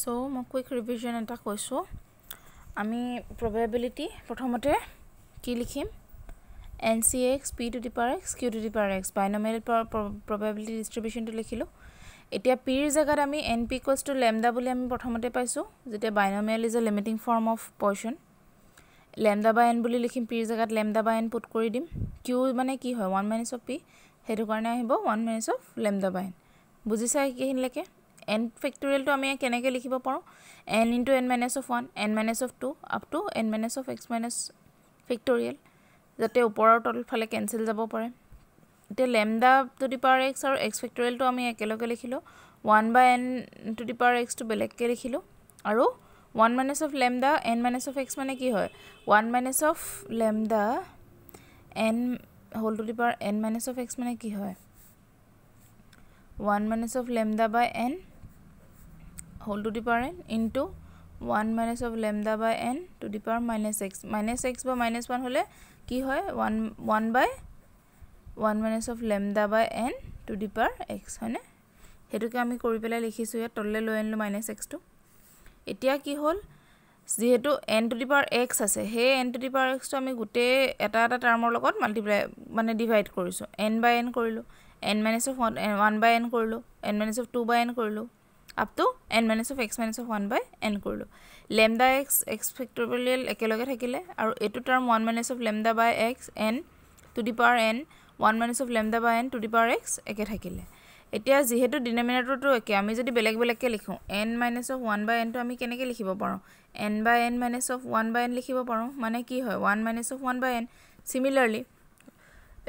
So, মই quick revision এটা কৈছো আমি probability প্ৰথমতে কি লিখিম NCX p to the power x q to the power x binomial probability distribution to লিখিলো এতিয়া p ৰ জায়গাত আমি np = lambda বুলি আমি প্ৰথমতে পাইছো যেতে binomial is a limiting form of portion lambda by n বুলি লিখিম p ৰ জায়গাত lambda by n পুট কৰি দিম q মানে কি হয় 1 - of p হেতু কাৰণে আহিব 1 - of lambda by n বুজিছা কি হিনলৈকে n factorial to আমি কেনেকৈ লিখিব পাৰো n into n minus of 1 n minus of 2 up to n minus of x minus factorial যাতে ওপৰৰ তল ফালে ক্যান্সেল যাব পাৰে তে lambda to the power x আৰু x factorial to আমি একেলগে লিখিলো 1/n to the power x to বেলেগকে লিখিলো আৰু 1 minus of lambda n minus of x মানে কি হয় 1 minus of lambda n whole to the power n minus of x মানে কি হয় 1 minus of lambda by n whole to the power n into 1 minus of lambda by n to the power minus x বা minus 1 হলে কি হয় 1 by 1 minus of lambda by n to the power x হয়নে হেতুকে আমি কৰি পেলাই লিখিছো ইয়া তললে লৈ আনিলো minus x টো এতিয়া কি হল যেহেতু n to the power x আছে হে n to the power x টো আমি গুটে এটা টাৰ্মৰ লগত মাল্টিপ্লাই মানে ডিভাইড কৰিছো n by n কৰিলো n minus of 1 by n কৰিলো n minus of 2 by n কৰিলো up to n minus of x minus of 1 by n কৰিলো lambda x factorial একেলগে থাকিলে আৰু এটো term 1 minus of lambda by x n to the power n 1 minus of lambda by n to the power x একে থাকিলে এতিয়া যেহেতু ডিনোমিনেটৰ টো একে আমি যদি বেলেগ বেলেগকে লিখো n minus of 1 by n টো আমি কেনেকৈ লিখিব পাৰো n by n minus of 1 by n লিখিব পাৰো মানে কি হয় 1 minus of 1 by n similarly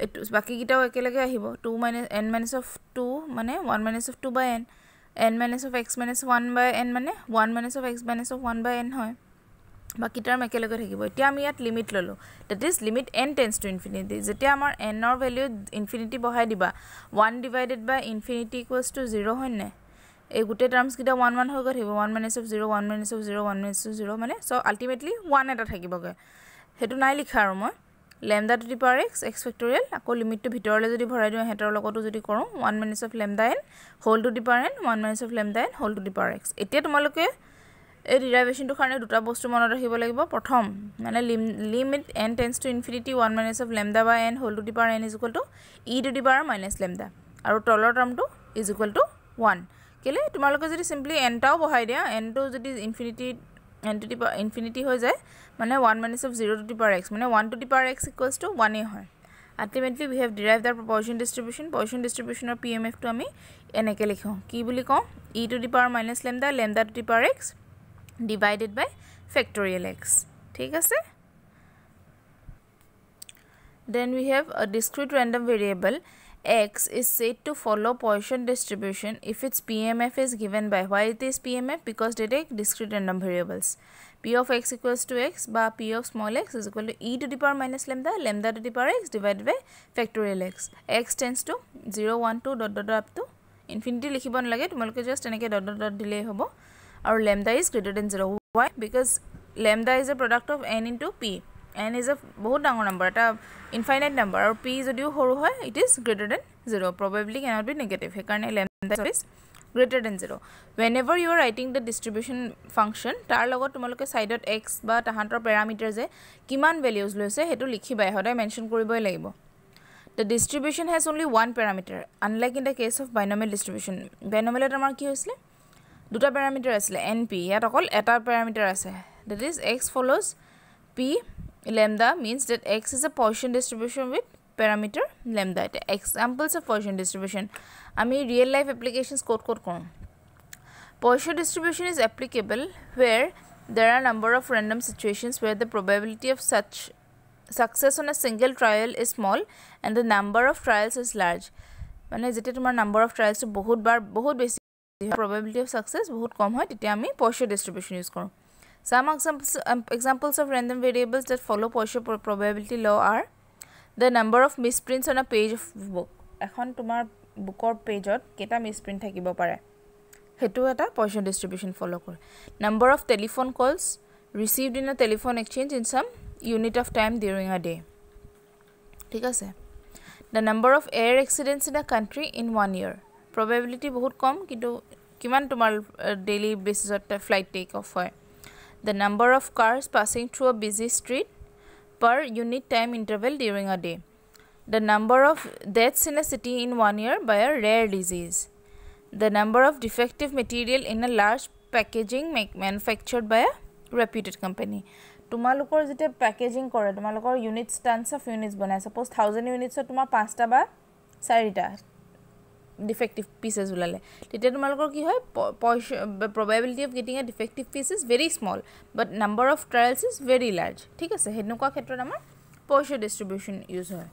এটো বাকি গিটাও একেলগে আহিব 2 minus n minus of 2 মানে 1 minus of 2 by n n minus of x minus 1 by n মানে 1 minus of x minus of 1 by n হয় বাকি টার্ম একেলগে থাকিব এতিয়া আমি ইয়াত লিমিট ললো that is limit n tends to infinity যেতিয়া আমাৰ n ৰ ভ্যালু ইনফিনিটি বহাই দিবা 1 divided by infinity equals to 0 হয় না এই গুটে টার্মস কিটা 1 1 হৈ গৈ থাকিব 1 minus of 0 1 minus of 0 1 minus of 0 মানে সো আলটিমেটলি 1 এটা থাকিবগে হেতু নাই লিখা আৰু মই lambda to the power x x factorial আকৌ লিমিট টো ভিতৰলে যদি ভৰাই দিও হেতৰ লগতো যদি কৰো 1 minus of lambda n whole to the power n 1 minus of lambda n whole to the power x এতিয়া তোমালোকে এই ডেৰিভেশন টো কাৰণে দুটা বস্তু মনত ৰাখিব লাগিব প্ৰথম মানে limit n tends to infinity 1 minus of lambda by n whole to the power n is equal to e to the power minus lambda আৰু তলৰ টাৰ্মটো is equal to 1 কেলে তোমালোকে যদি সিম্পলি n টাও বহাই দিয়া n টো যদি n to the power infinity হৈ যায় মানে 1 minus of 0 to the power x মানে 1 to the power x equals to 1 হয় ultimately we have derived the proportion distribution of pmf to আমি এনেকে লিখো কি বুলি কও e to the power minus lambda to the power x divided by factorial x ঠিক আছে then we have a discrete random variable x is said to follow Poisson distribution if its PMF is given by why it is PMF because they take discrete random variables p of x equals to x by p of small x is equal to e to the power minus lambda to the power x divided by factorial x tends to 0 1 2 dot dot up to infinity লিখিব নালাগে তোমালোকে just এনেকে dot dot দিলে হ'ব আৰু lambda is greater than 0 why because lambda is a product of n into p n is a বহুত ডাঙৰ number এটা infinite number আৰু p যদিও সৰু হয় it is greater than 0 probability cannot be negative he karone lambda is greater than 0 whenever you are writing the distribution function tar logot tumaloke side of x ba tahantor parameter je kiman values loise hetu likhibai hoday mention koriboy lagibo the distribution has only one parameter unlike in the case of binomial distribution binomial et amar ki hoisle দুটা parameter আছিল np ইয়াত অকল এটা parameter আছে that is x follows p lambda means that x is a Poisson distribution with parameter lambda examples of Poisson distribution ami real life applications code korom Poisson distribution is applicable where there are number of random situations where the probability of such success on a single trial is small and the number of trials is large মানে যেতে তোমাৰ number of trials to বহুত বেছি probability of success বহুত কম হয় তেতিয়া আমি Poisson distribution use কৰো some examples of random variables that follow Poisson probability law are the number of misprints on a page of book এখন তোমাৰ বুকৰ পেজত কেটা মিসপ্ৰিন্ট থাকিব পাৰে হেতু এটা Poisson distribution follow কৰে number of telephone calls received in a telephone exchange in some unit of time during a day ঠিক আছে the number of air accidents in a country in 1 year probability বহুত কম কিন্তু কিমান তোমাৰ daily বেচিছত flight take off হয় the number of cars passing through a busy street per unit time interval during a day the number of deaths in a city in 1 year by a rare disease the number of defective material in a large packaging manufactured by a reputed company তোমালোকৰ যেতে packaging কৰে তোমালোকৰ units tons of units বনায় suppose 1000 units তোমাৰ 5টা বা 4টা defective pieces উলালে তেতিয়া তোমালোকৰ কি হয় probability of getting a defective piece is very small but number of trials is very large ঠিক আছে হেনকুৱা ক্ষেত্ৰত আমাৰ Poisson distribution use হয়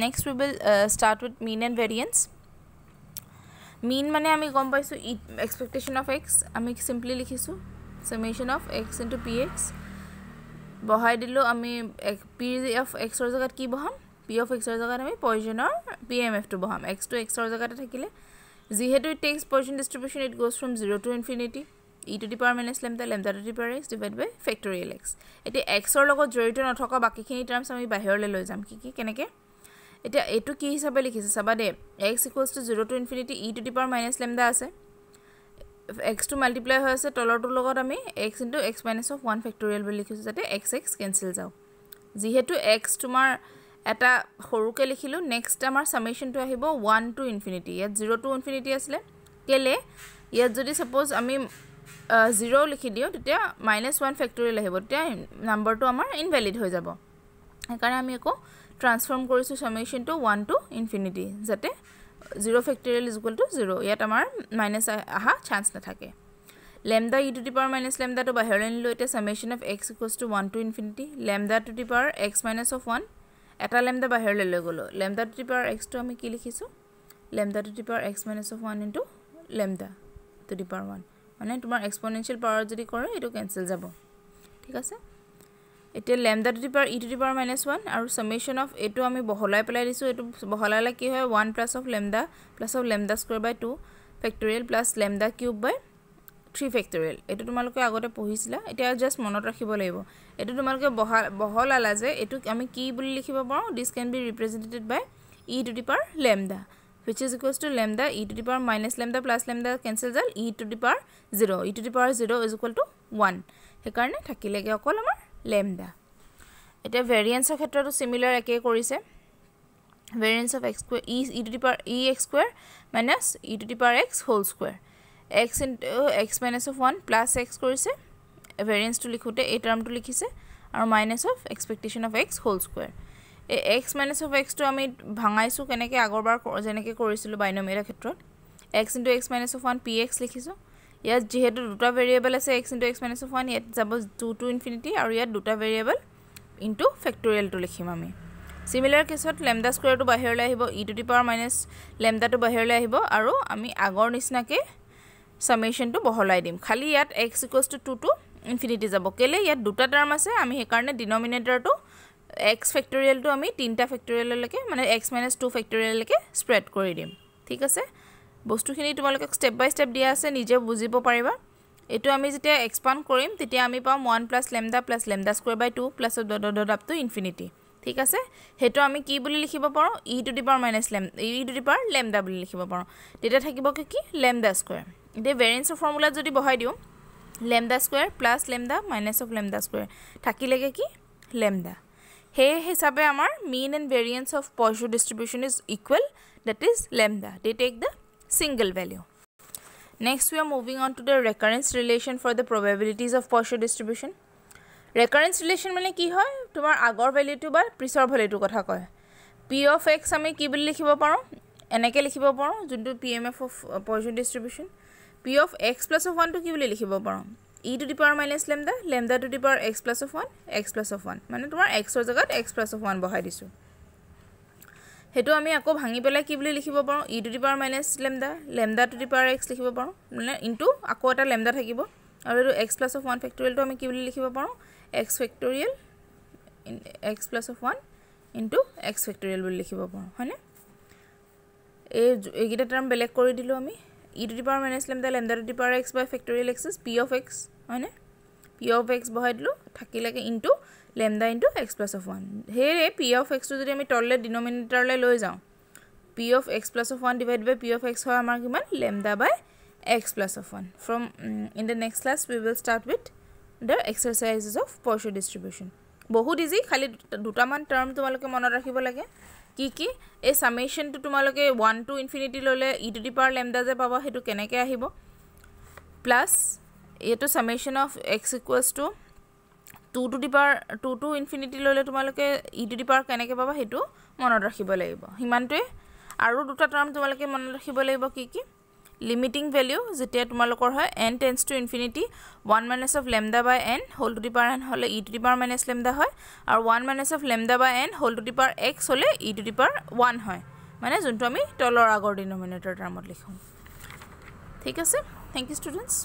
next we will start with mean and variance mean মানে আমি গম পাইছো expectation of x আমি simply লিখিছো summation of x into px বহাই দিলো আমি p of x ৰ জাগাত কি বহাম p of x ৰ জাগাত আমি Poisson or pmf to বহাম x to x ৰ জাগাতে থাকিলে যেহেতু it takes Poisson distribution it goes from 0 to infinity e to the power minus lambda lambda to the power x divided by factorial x এটি x ৰ লগত জড়িত নথকা বাকিখিনি টাৰ্মস আমি বাহিৰলৈ লৈ যাম কি কেনেকে এটা এটো কি হিচাপে লিখিছে চাবা দে x equals to 0 to infinity e to the power minus lambda আছে x to multiply হৈ আছে তলৰটো লগত আমি x into x minus of 1 factorial বুলি লিখিছো যাতে x x কেনসেল যাও যেহেতু x তোমাৰ এটা সৰুকে লিখিলো নেক্সট আমাৰ সামেশন টো আহিব 1 to infinity ইয়াত 0 to infinity আসলে কেলে ইয়াত যদি সাপোজ আমি 0 লিখি দিও তেতিয়া -1 factorial আহিব তেতিয়া নাম্বাৰটো আমাৰ ইনভ্যালিড হৈ যাব কাৰণ আমি একো ট্ৰান্সফৰ্ম কৰিছো সামেশন টো 1 to infinity যাতে 0 factorial is equal to 0 ইয়াত আমাৰ মাইনাস আহা চান্স না থাকে lambda e to the power minus lambda to বাহিৰলৈ নিলো এটা summation of x equals to 1 to infinity lambda to the power x minus of 1 এটা lambda বাহিৰলৈ লৈ গলো lambda to the power x to আমি কি লিখিছো lambda to the power x minus of 1 into lambda to the power 1 মানে তোমাৰ exponential power যদি কৰে এটো কেনসেল যাব ঠিক আছে এটা lambda to the power e to the power minus 1 আৰু summation of এটো আমি বহলাই পেলাই দিছো এটো বহলালে কি হয় 1 plus of lambda square by 2 factorial plus lambda cube by 3 factorial এটো তোমালোকে আগতে পঢ়িছিলা এটা জাস্ট মনত ৰাখিব লাগিব এটো তোমালোকে বহলালা যে এটো আমি কি বুলি লিখিব পাৰো this can be represented by e to the power lambda which is equals to lambda e to the power minus lambda plus lambda cancel যাল e to the power 0 e to the power 0 is equal to 1 হে কাৰণে থাকিলেগে অকল আমাৰ lambda এটা ভেৰিয়েন্স ৰ ক্ষেত্ৰটো সিমিলাৰ একে কৰিছে variance of x square e to the power ex square minus e to the power x whole square x into x minus of 1 plus x কৰিছে variance to লিখোতে এই টাৰ্মটো লিখিছে আৰু minus of expectation of x whole square এই x minus of x টো আমি ভাঙাইছো কেনেকে আগৰবাৰ যেনেকে কৰিছিলো বাইনমিয়েল ক্ষেত্ৰত x into x minus of 1 px লিখিছো ইয়াত যেহেতু দুটা ভেৰিয়েবল আছে x into x minus of 1 ইয়াত যাব 2 to infinity আৰু ইয়াত দুটা ভেৰিয়েবল into factorial to লিখিম আমি Similar কেছত lambda square to বাহিৰলৈ আহিব e to the power minus lambda to বাহিৰলৈ আহিব আৰু আমি আগৰ নিচিনাকে summation to বহলাই দিম খালি ইয়াত x equals to 2 to infinity যাব কেলে ইয়াত দুটা টার্ম আছে আমি হে কাৰণে ডিনোমিনেটৰ to x factorial to আমি তিনটা factorial লৈকে মানে x minus 2 factorial লৈকে স্প্ৰেড কৰি দিম ঠিক আছে বস্তুখিনি তোমালোকক স্টেপ বাই স্টেপ দিয়া আছে নিজে বুজিব পাৰিবা এটো আমি যেতিয়া এক্সপান্ড কৰিম তেতিয়া আমি পাম 1 plus lambda square by 2 plus dot up to infinity ঠিক আছে হেটো আমি কি বুলি লিখিব পাৰো e to the power minus lambda e to the power lambda বুলি লিখিব পাৰো তেতিয়া থাকিব কি lambda square এতে ভেৰিয়েন্স অফ ফৰ্মুলা যদি বহাই দিও lambda square plus lambda minus of lambda square থাকিলেগে কি lambda হে হিসাবে আমাৰ mean and variance of Poisson distribution is equal that is lambda they take the single value next we are moving on to the recurrence relation for the probabilities of Poisson distribution recurrence relation মানে কি হয় তোমাৰ আগৰ ভ্যালুটো বা পিছৰ ভ্যালুটো কথা কয় p of x আমি কি বুলি লিখিব পাৰো এনেকে লিখিব পাৰো যোনটো pmf of Poisson distribution p of x plus of 1 to কি বুলি লিখিব পাৰো e to the power minus lambda to the power x plus of 1 মানে তোমাৰ x ৰ জাগাত x plus of 1 বহাই দিছো হেতু আমি আকৌ ভাঙি পেলাই কি বুলি লিখিব পাৰো e to the power minus lambda to the power x লিখিব পাৰো মানে ইনটু আকৌ এটা lambda থাকিব আৰু x plus of 1 factorial to আমি কি বুলি লিখিব পাৰো x factorial in x plus of 1 into x factorial বুলি লিখিব পাৰো হয়নে এই গিটা টাৰ্ম বেলেগ কৰি দিলো আমি e to the power minus lambda to the power x by factorial x is p of x হয়নে p of x বহাই দিলো থাকিলেকে into lambda into x plus of 1 হেৰে p of x to যদি আমি তললে ডিনোমিনেটৰলৈ লৈ যাও p of x plus of 1 divided by p of x হয় আমাৰ কিমান lambda by x plus of 1 from in the next class we will start with the exercises of Poisson distribution বহুত easy খালি দুটা মান টার্ম তোমালোকে মনত ৰাখিব লাগে কি এই সামেশন টু তোমালোকে 1 to infinity ললে e to the power lambda যে পাবা হেতু কেনেকে আহিব প্লাস এটো summation of x equals to 2 to the power 2 to infinity ললে তোমালোকে e to the power কেনেকে পাবা হেতু মনত ৰাখিব লাগিব হিমানটোৱে আৰু দুটা টাৰ্ম তোমালোকে মনত ৰাখিব লাগিব কি limiting value যেতিয়া তোমালোকৰ হয় n tends to infinity 1 minus of lambda by n whole to the power n হলে e to the power minus lambda হয় আৰু 1 minus of lambda by n whole to the power x হলে e to the power 1 হয় মানে যোনটো আমি তলৰ আগৰ ডিনোমিনেটৰ টাৰ্মত লিখো ঠিক আছে থ্যাংক ইউ স্টুডেন্টস